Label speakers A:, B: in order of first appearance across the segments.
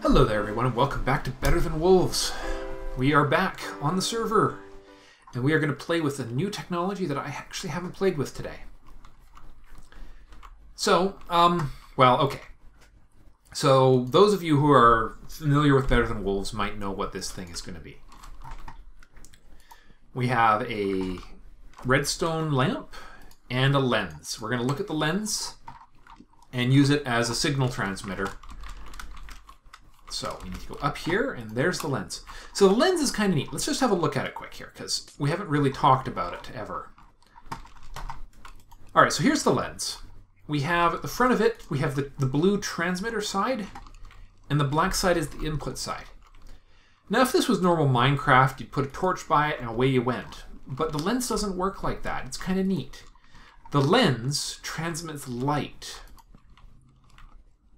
A: Hello there everyone and welcome back to Better Than Wolves. We are back on the server and we are going to play with a new technology that I actually haven't played with today. So, okay. So those of you who are familiar with Better Than Wolves might know what this thing is going to be. We have a redstone lamp and a lens. We're going to look at the lens and use it as a signal transmitter. So we need to go up here, and there's the lens. So the lens is kind of neat. Let's just have a look at it quick here, because we haven't really talked about it ever. All right, so here's the lens. We have at the front of it, we have the blue transmitter side, and the black side is the input side. Now, if this was normal Minecraft, you'd put a torch by it, and away you went. But the lens doesn't work like that. It's kind of neat. The lens transmits light.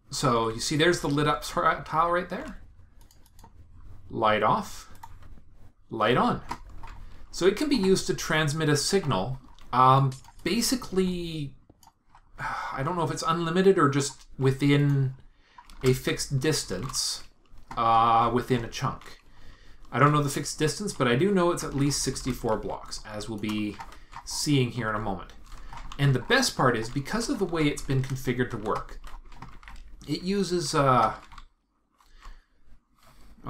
A: So you see there's the lit up tile right there. Light off, light on. So it can be used to transmit a signal. Basically, I don't know if it's unlimited or just within a fixed distance within a chunk. I don't know the fixed distance, but I do know it's at least 64 blocks, as we'll be seeing here in a moment. And the best part is, because of the way it's been configured to work, it uses, well,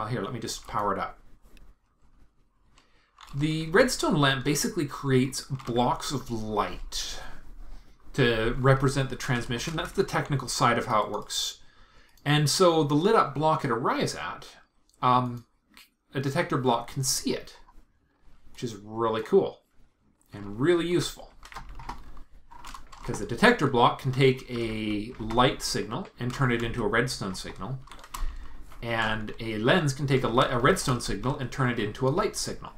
A: here, let me just power it up. The redstone lamp basically creates blocks of light to represent the transmission. That's the technical side of how it works. And so the lit up block it arrives at, a detector block can see it, which is really cool and really useful. Because the detector block can take a light signal and turn it into a redstone signal. And a lens can take a redstone signal and turn it into a light signal.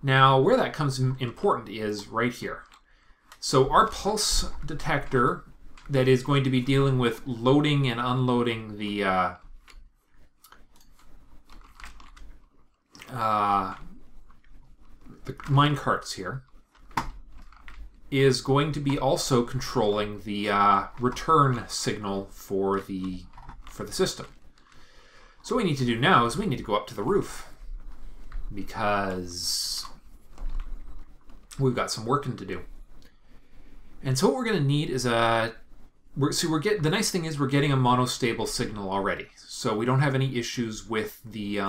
A: Now, where that comes important is right here. So our pulse detector that is going to be dealing with loading and unloading the mine carts here is going to be also controlling the return signal for the system. So what we need to do now is we need to go up to the roof, because we've got some working to do. And so what we're going to need is the nice thing is we're getting a monostable signal already, so we don't have any issues with the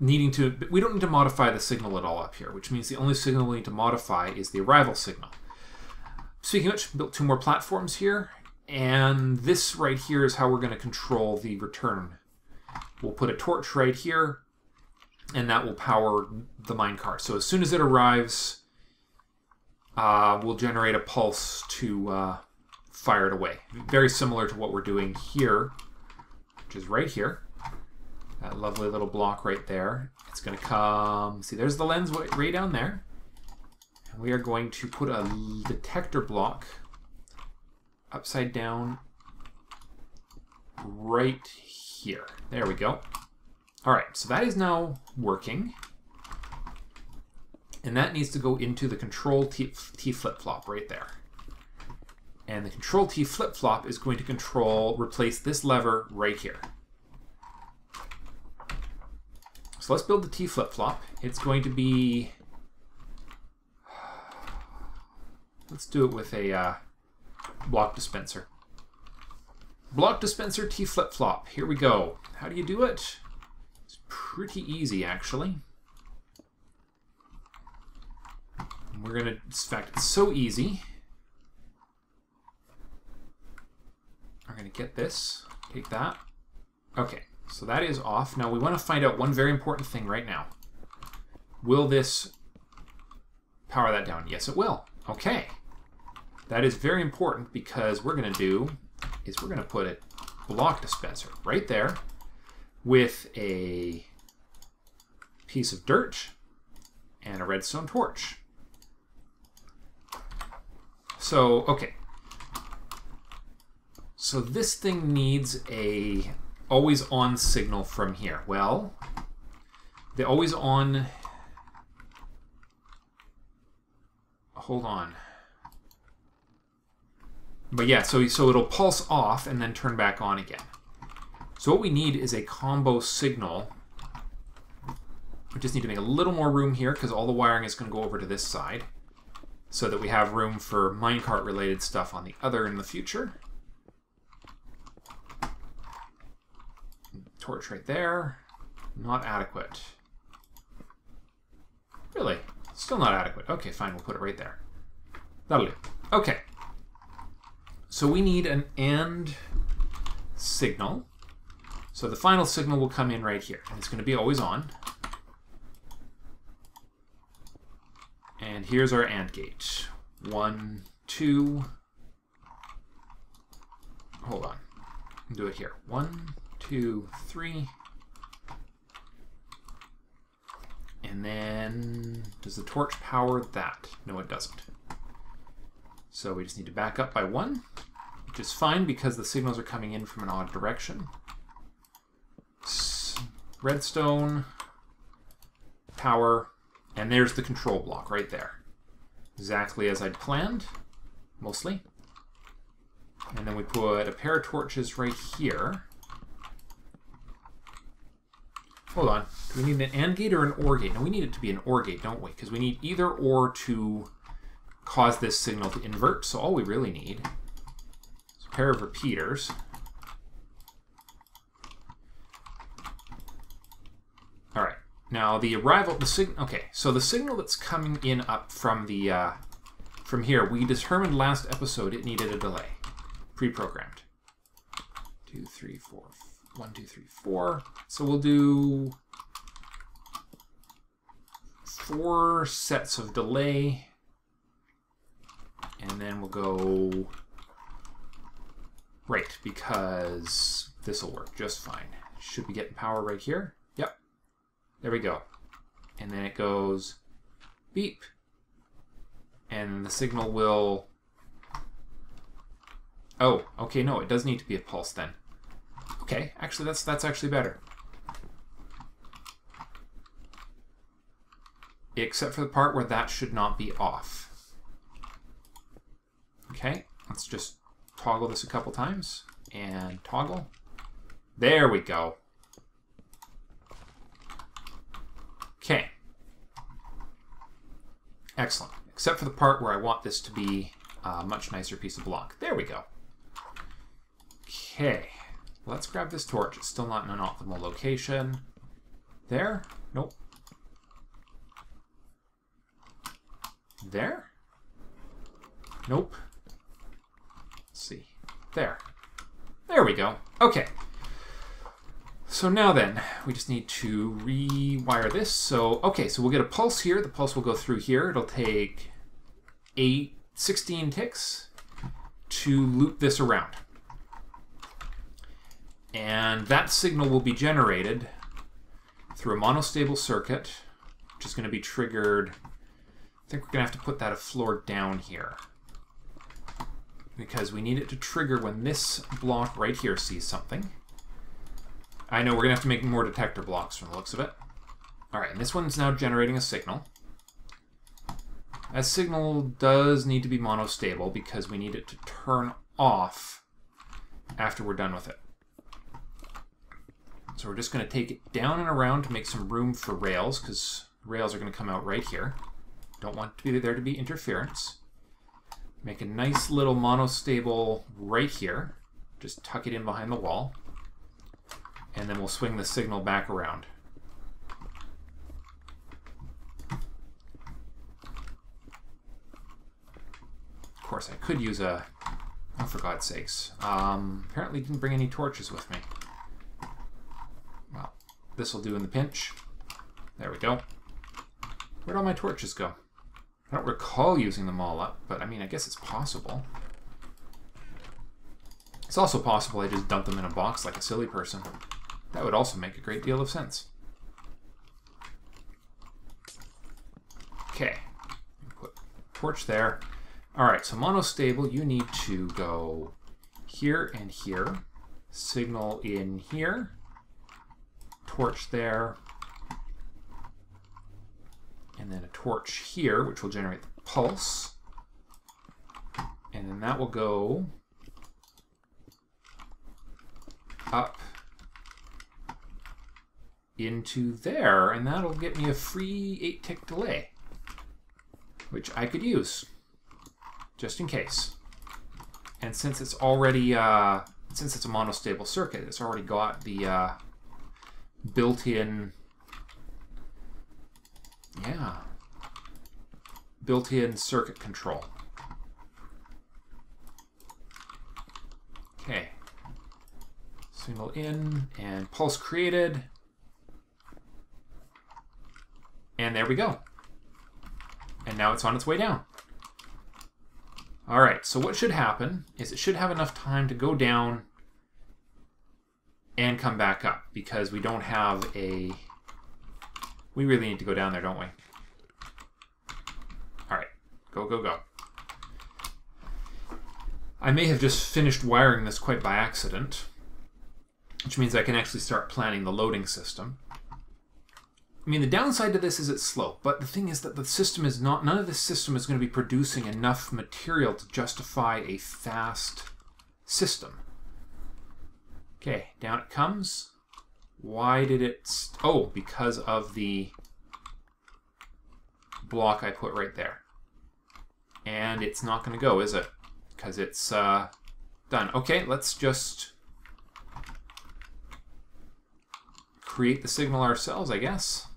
A: we don't need to modify the signal at all up here, which means the only signal we need to modify is the arrival signal. Speaking of which, built 2 more platforms here, and this right here is how we're going to control the return. We'll put a torch right here, and that will power the minecart. So as soon as it arrives, we'll generate a pulse to fire it away. Very similar to what we're doing here, which is right here. That lovely little block right there. It's going to come... See, there's the lens way down there. And we are going to put a detector block upside down right here. There we go. Alright, so that is now working. And that needs to go into the control T flip-flop right there. And the control T flip-flop is going to replace this lever right here. So let's build the T flip-flop. It's going to be... Let's do it with a block dispenser. Block dispenser T flip-flop. Here we go. How do you do it? It's pretty easy, actually. We're going to... In fact, it's so easy. We're going to get this. Take that. Okay. So that is off. Now we want to find out one very important thing right now. Will this power that down? Yes, it will. Okay. That is very important, because what we're going to do is we're going to put a block dispenser right there with a piece of dirt and a redstone torch. So, okay. So this thing needs a always on signal from here. Well, the always on... Hold on. But yeah, so it'll pulse off and then turn back on again. So what we need is a combo signal. We just need to make a little more room here because all the wiring is going to go over to this side so that we have room for minecart related stuff on the other in the future. Torch right there. Not adequate. Really? Still not adequate. Okay, fine, we'll put it right there. That'll do. Okay. So we need an AND signal. So the final signal will come in right here. And it's going to be always on. And here's our AND gate. 1, 2. Hold on. I'll do it here. 1, 2, 3. And then, does the torch power that? No, it doesn't. So we just need to back up by 1, which is fine because the signals are coming in from an odd direction. Redstone, power, and there's the control block right there. Exactly as I'd planned, mostly. And then we put a pair of torches right here. Hold on. Do we need an AND gate or an OR gate? No, we need it to be an OR gate, don't we? Because we need either OR to cause this signal to invert. So all we really need is a pair of repeaters. All right. Now the arrival, okay. So the signal that's coming in up from the from here, we determined last episode it needed a delay, pre-programmed. 2, 3, 4. 1, 2, 3, 4. So we'll do 4 sets of delay. And then we'll go right, because this will work just fine. Should be getting power right here. Yep. There we go. And then it goes beep. And the signal will... Oh, okay, no, it does need to be a pulse then. Okay, actually, that's actually better. Except for the part where that should not be off. Okay, let's just toggle this a couple times. And toggle. There we go. Okay. Excellent. Except for the part where I want this to be a much nicer piece of block. There we go. Okay. Let's grab this torch. It's still not in an optimal location. There? Nope. There? Nope. Let's see. There. There we go. Okay. So now then, we just need to rewire this. So, okay, so we'll get a pulse here. The pulse will go through here. It'll take 16 ticks to loop this around. And that signal will be generated through a monostable circuit, which is going to be triggered. I think we're going to have to put that a floor down here, because we need it to trigger when this block right here sees something. I know we're going to have to make more detector blocks from the looks of it. All right, and this one's now generating a signal. That signal does need to be monostable because we need it to turn off after we're done with it. So we're just going to take it down and around to make some room for rails, because rails are going to come out right here. Don't want there to be interference. Make a nice little monostable right here. Just tuck it in behind the wall. And then we'll swing the signal back around. Of course, I could use a... Oh, for God's sakes. Apparently didn't bring any torches with me. Well, this will do in the pinch. There we go. Where'd all my torches go? I don't recall using them all up, but I mean, I guess it's possible. It's also possible I just dumped them in a box like a silly person. That would also make a great deal of sense. Okay. Put torch there. Alright, so monostable, you need to go here and here. Signal in here. Torch there. And then a torch here, which will generate the pulse. And then that will go up into there, and that'll get me a free 8-tick delay, which I could use just in case. And since it's already since it's a monostable circuit, it's already got the built-in circuit control. Okay, signal in and pulse created. And there we go. And now it's on its way down. All right, so what should happen is it should have enough time to go down and come back up, because we don't have a... We really need to go down there, don't we? All right, go, go, go. I may have just finished wiring this quite by accident, which means I can actually start planning the loading system. I mean, the downside to this is it's slow, but the thing is that the system is not, none of this system is going to be producing enough material to justify a fast system. Okay, down it comes. Why did it... Oh, because of the block I put right there. And it's not going to go, is it? Because it's done. Okay, let's just create the signal ourselves, I guess.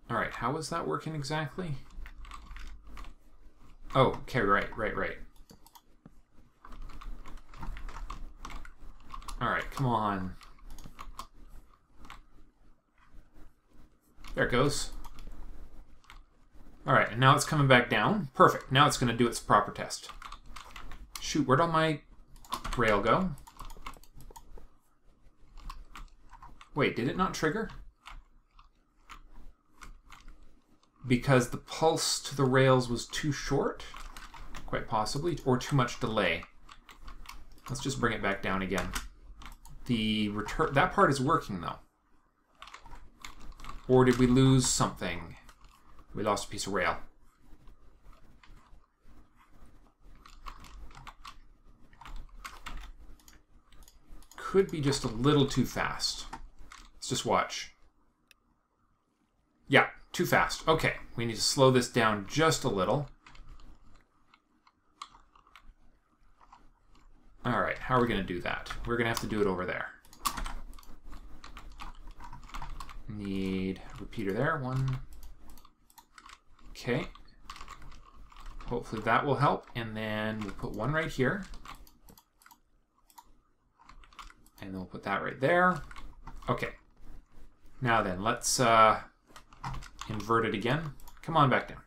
A: All right, how is that working exactly? Oh, okay, right. All right, come on. There it goes. All right, and now it's coming back down. Perfect, now it's gonna do its proper test. Shoot, where'd all my rail go? Wait, did it not trigger? Because the pulse to the rails was too short? Quite possibly, or too much delay. Let's just bring it back down again. The return, that part is working though. Or did we lose something? We lost a piece of rail. Could be just a little too fast. Let's just watch. Yeah, too fast. Okay, we need to slow this down just a little. All right, how are we going to do that? We're going to have to do it over there. Need a repeater there. One. Okay. Hopefully that will help. And then we'll put one right here. And then we'll put that right there. Okay. Now then, let's invert it again. Come on back down.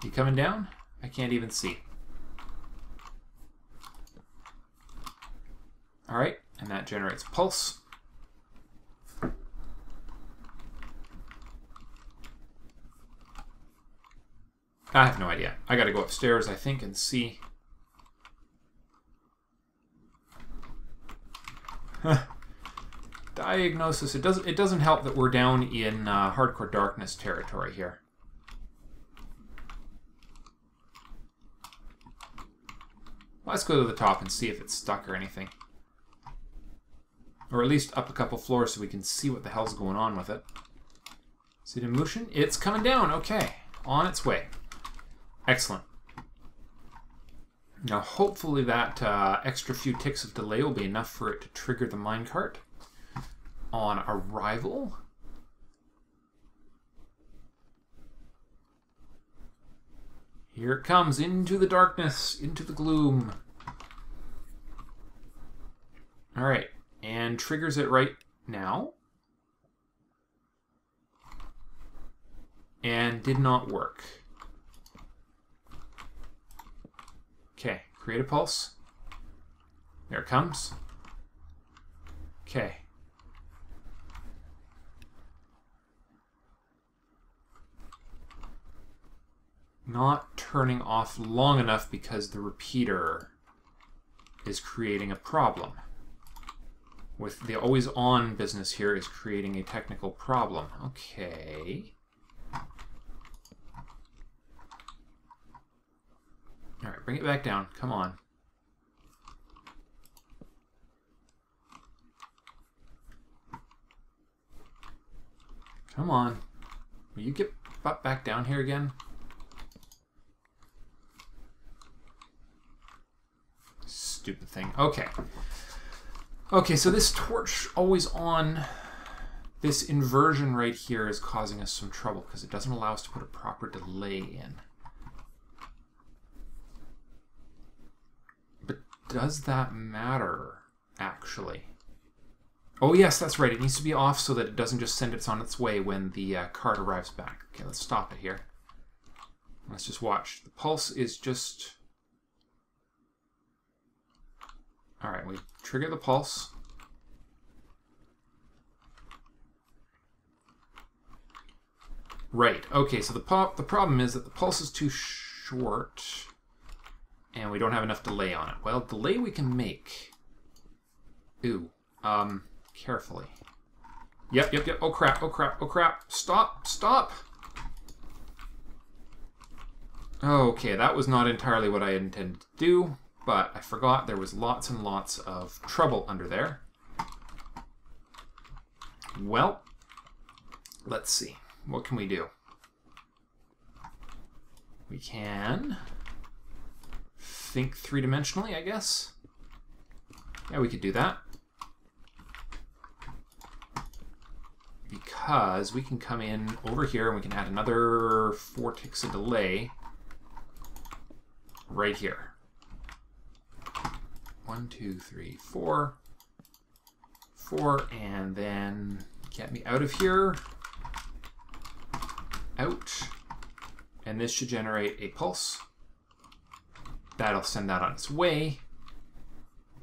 A: You coming down? I can't even see. All right, and that generates pulse. I have no idea. I got to go upstairs, I think, and see. Diagnosis. It doesn't help that we're down in hardcore darkness territory here. Let's go to the top and see if it's stuck or anything. Or at least up a couple floors so we can see what the hell's going on with it. Is it in motion? It's coming down. Okay. On its way. Excellent. Now hopefully that extra few ticks of delay will be enough for it to trigger the minecart on arrival. Here it comes, into the darkness, into the gloom. All right, and triggers it right now. And did not work. Okay, create a pulse. There it comes. Okay. Not turning off long enough because the repeater is creating a problem. with the always on business here is creating a technical problem. Okay. All right, bring it back down. Come on. Come on. Will you get back down here again? Stupid thing. Okay. Okay, so this torch always on, this inversion right here is causing us some trouble because it doesn't allow us to put a proper delay in. But does that matter, actually? Oh yes, that's right. It needs to be off so that it doesn't just send it on its way when the cart arrives back. Okay, let's stop it here. Let's just watch. The pulse is just... Alright, we trigger the pulse. Right, okay, so the problem is that the pulse is too short and we don't have enough delay on it. Well, delay we can make. Ooh, carefully. Yep. Oh crap, oh crap, oh crap. Stop. Okay, that was not entirely what I intended to do, but I forgot there was lots and lots of trouble under there. Well, let's see. What can we do? We can think three-dimensionally, I guess. Yeah, we could do that. Because we can come in over here and we can add another 4 ticks of delay right here. 1, 2, 3, 4. 4, and then get me out of here. Out. And this should generate a pulse. That'll send that on its way.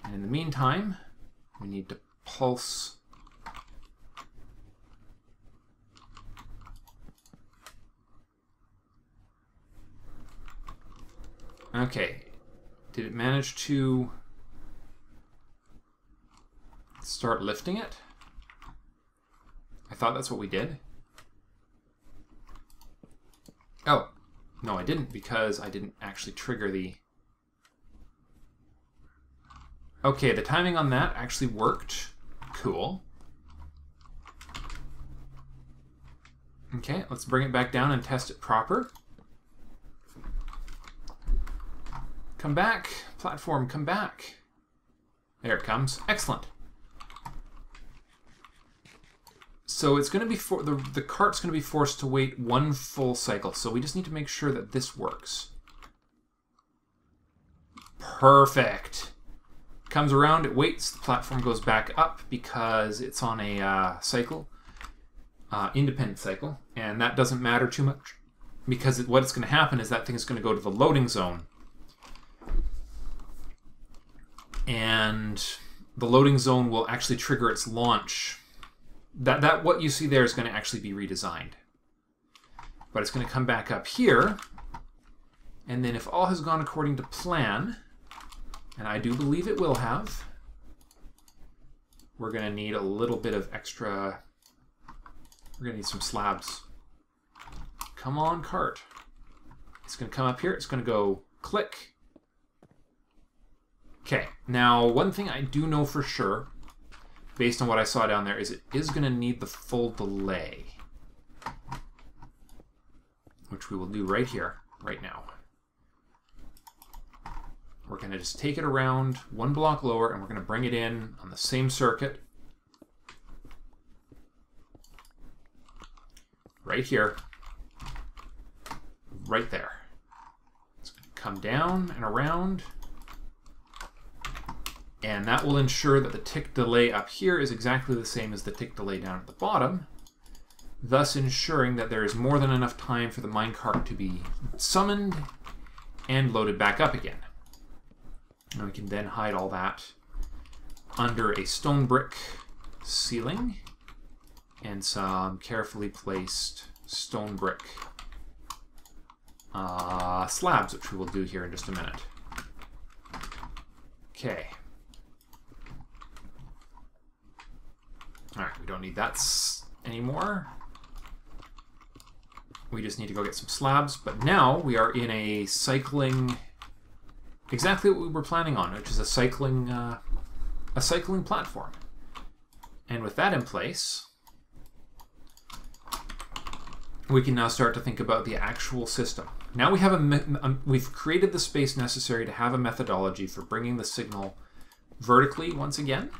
A: And in the meantime, we need to pulse. Okay, did it manage to start lifting it? I thought that's what we did. Oh, no I didn't because I didn't actually trigger the... Okay, the timing on that actually worked. Cool. Okay, let's bring it back down and test it proper. Come back, platform, come back. There it comes. Excellent. So it's going to be the cart's going to be forced to wait 1 full cycle. So we just need to make sure that this works. Perfect. Comes around, it waits, the platform goes back up because it's on a cycle, independent cycle, and that doesn't matter too much because what's going to happen is that thing is going to go to the loading zone. And the loading zone will actually trigger its launch. That what you see there is going to actually be redesigned. But it's going to come back up here. And then if all has gone according to plan, and I do believe it will have, we're going to need a little bit of extra... We're going to need some slabs. Come on, cart. It's going to come up here. It's going to go click. Okay, now one thing I do know for sure, based on what I saw down there, is it is going to need the full delay. Which we will do right here, right now. We're going to just take it around 1 block lower and we're going to bring it in on the same circuit. Right here. Right there. It's going to come down and around. And that will ensure that the tick delay up here is exactly the same as the tick delay down at the bottom, thus ensuring that there is more than enough time for the minecart to be summoned and loaded back up again. And we can then hide all that under a stone brick ceiling and some carefully placed stone brick slabs, which we will do here in just a minute. Okay. don't need that anymore. We just need to go get some slabs. But now we are in a cycling, exactly what we were planning on, which is a cycling platform. And with that in place, we can now start to think about the actual system. Now we have we've created the space necessary to have a methodology for bringing the signal vertically once again.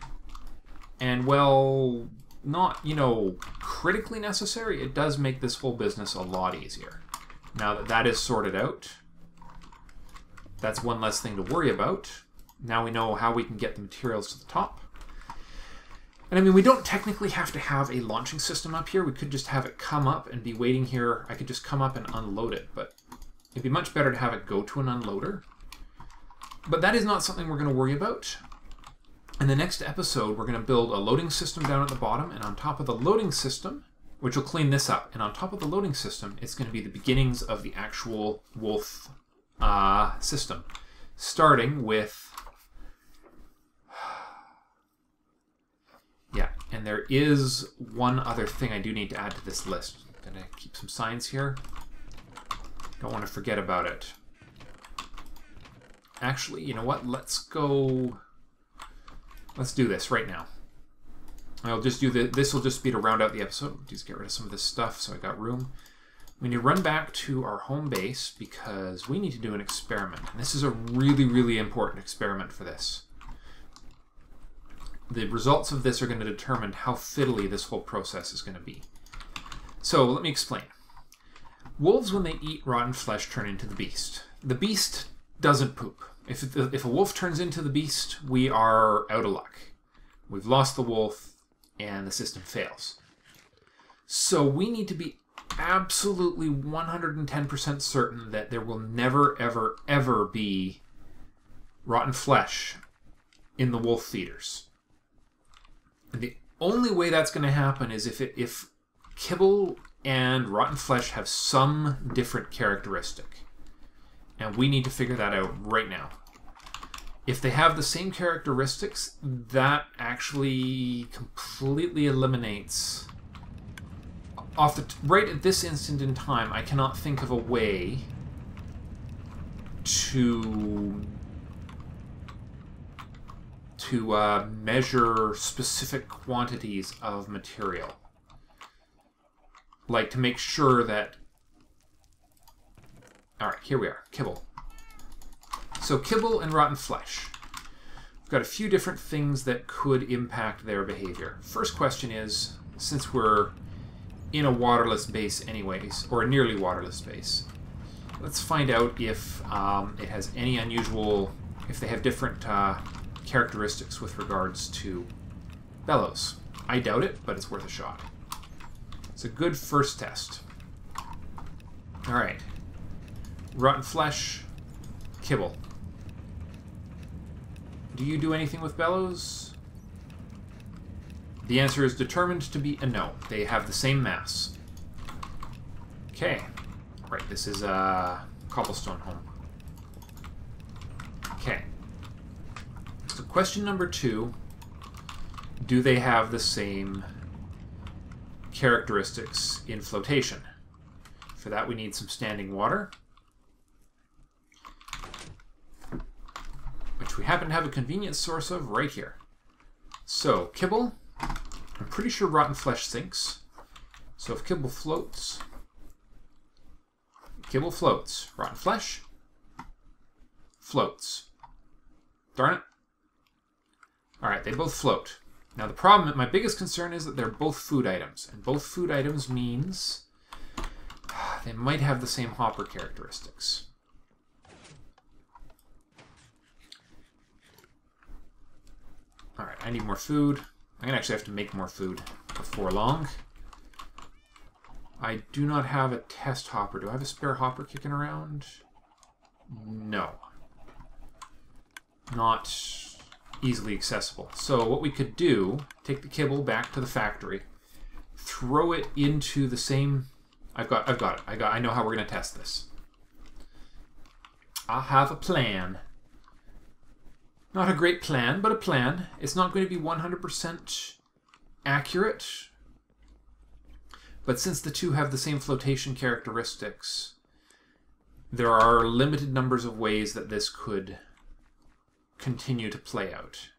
A: And well, not, you know, critically necessary, it does make this whole business a lot easier. Now that that is sorted out, that's one less thing to worry about. Now we know how we can get the materials to the top. And I mean, we don't technically have to have a launching system up here. We could just have it come up and be waiting here. I could just come up and unload it, but it'd be much better to have it go to an unloader. But that is not something we're going to worry about. In the next episode, we're going to build a loading system down at the bottom, and on top of the loading system, which will clean this up, and on top of the loading system, it's going to be the beginnings of the actual wolf system, starting with... Yeah, and there is one other thing I do need to add to this list. I'm going to keep some signs here. Don't want to forget about it. Actually, you know what? Let's do this right now. I'll just do this will just be to round out the episode. Just get rid of some of this stuff so I got room. We need to run back to our home base because we need to do an experiment. And this is a really, really important experiment for this. The results of this are going to determine how fiddly this whole process is going to be. So let me explain. Wolves, when they eat rotten flesh, turn into the beast. The beast doesn't poop. If a wolf turns into the beast, we are out of luck. We've lost the wolf, and the system fails. So we need to be absolutely 110% certain that there will never, ever, ever be rotten flesh in the wolf feeders. And the only way that's going to happen is if kibble and rotten flesh have some different characteristic. And we need to figure that out right now. If they have the same characteristics, that actually completely eliminates... right at this instant in time, I cannot think of a way to measure specific quantities of material. Like to make sure that... Alright, here we are. Kibble. So kibble and rotten flesh. We've got a few different things that could impact their behavior. First question is, since we're in a waterless base anyways, or a nearly waterless base, let's find out if it has any unusual... if they have different characteristics with regards to bellows. I doubt it, but it's worth a shot. It's a good first test. Alright. Rotten flesh, kibble. Do you do anything with bellows? The answer is determined to be a no. They have the same mass. Okay. Right, this is a cobblestone home. Okay. So question number 2. Do they have the same characteristics in flotation? For that we need some standing water, which we happen to have a convenient source of right here. So, kibble, I'm pretty sure rotten flesh sinks. So if kibble floats, rotten flesh floats. Darn it. Alright, they both float. Now the problem, my biggest concern is that they're both food items. And both food items means they might have the same hopper characteristics. Alright, I need more food. I'm going to actually have to make more food before long. I do not have a test hopper. Do I have a spare hopper kicking around? No. Not easily accessible. So what we could do, take the kibble back to the factory, throw it into the same... I've got it. I know how we're going to test this. I have a plan. Not a great plan, but a plan. It's not going to be 100% accurate. But since the two have the same flotation characteristics, there are limited numbers of ways that this could continue to play out.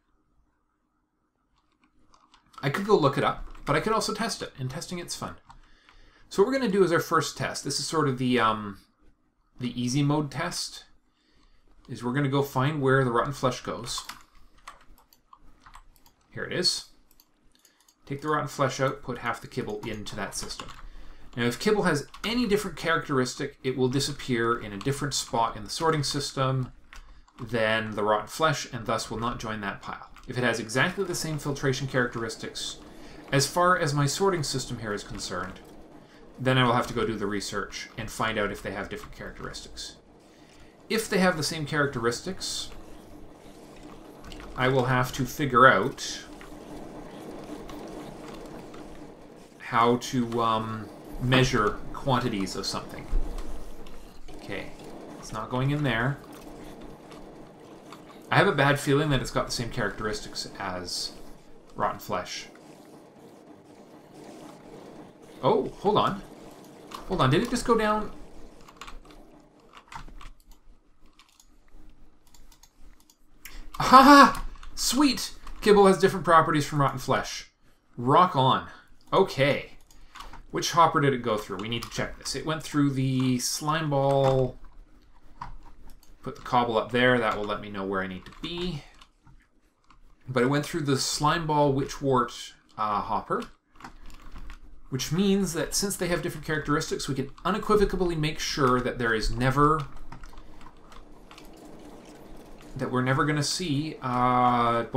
A: I could go look it up, but I could also test it, and testing it's fun. So what we're going to do is our first test. This is sort of the easy mode test. Is we're going to go find where the rotten flesh goes. Here it is. Take the rotten flesh out, put half the kibble into that system. Now if kibble has any different characteristic, it will disappear in a different spot in the sorting system than the rotten flesh, and thus will not join that pile. If it has exactly the same filtration characteristics, as far as my sorting system here is concerned, then I will have to go do the research and find out if they have different characteristics. If they have the same characteristics, I will have to figure out how to measure quantities of something. Okay, it's not going in there. I have a bad feeling that it's got the same characteristics as rotten flesh. Oh, hold on. Hold on, did it just go down? Ha! Sweet! Kibble has different properties from rotten flesh. Rock on. Okay. Which hopper did it go through? We need to check this. It went through the slime ball. Put the cobble up there. That will let me know where I need to be. But it went through the slime ball witchwort hopper. Which means that since they have different characteristics, we can unequivocally make sure that there is never... that we're never going to see rotten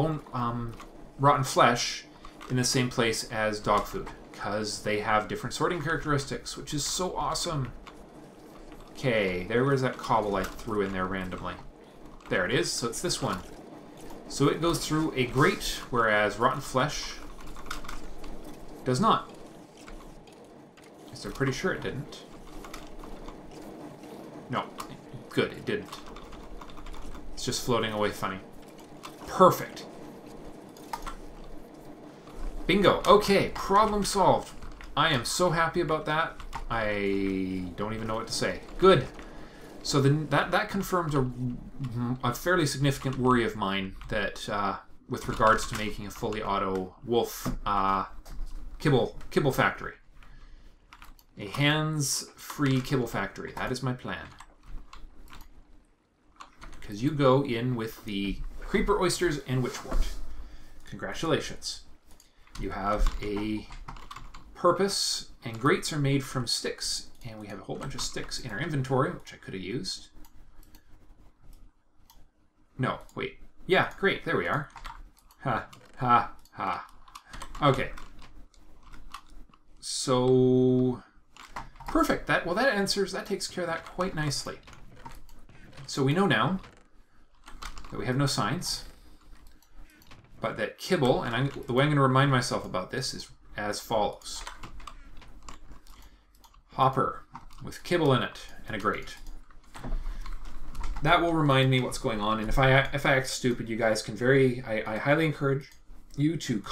A: flesh in the same place as dog food, because they have different sorting characteristics, which is so awesome. Okay, there was that cobble I threw in there randomly. There it is, so it's this one. So it goes through a grate, whereas rotten flesh does not. I'm pretty sure it didn't. No, good, it didn't. It's just floating away funny. Perfect. Bingo. Okay, problem solved. I am so happy about that. I don't even know what to say. Good. So then that confirms a fairly significant worry of mine that with regards to making a fully auto wolf kibble factory. A hands-free kibble factory. That is my plan. Because you go in with the creeper oysters and witchwort. Congratulations. You have a purpose, and grates are made from sticks. And we have a whole bunch of sticks in our inventory, which I could have used. No, wait. Yeah, great. There we are. Ha, ha, ha. Okay. So... perfect. That takes care of that quite nicely. So we know now that we have no signs, but that kibble, and the way I'm going to remind myself about this is as follows. Hopper with kibble in it and a grate. That will remind me what's going on, and if I act stupid, you guys can I highly encourage you to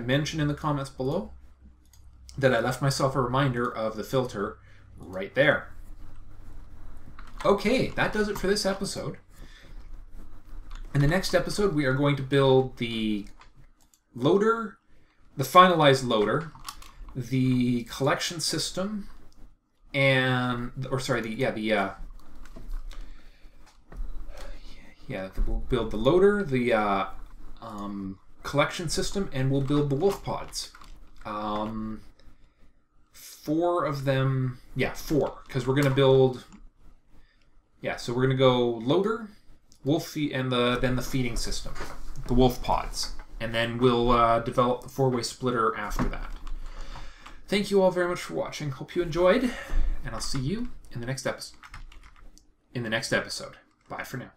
A: mention in the comments below that I left myself a reminder of the filter right there. Okay, that does it for this episode. In the next episode, we are going to build the loader, the finalized loader, the collection system, and we'll build the loader, the collection system, and we'll build the wolf pods. 4 of them, yeah, 4, because we're going to build, yeah, so we're going to go loader, wolf feed, and then the feeding system, the wolf pods, and then we'll develop the 4-way splitter after that. Thank you all very much for watching. Hope you enjoyed, and I'll see you in the next episode. Bye for now.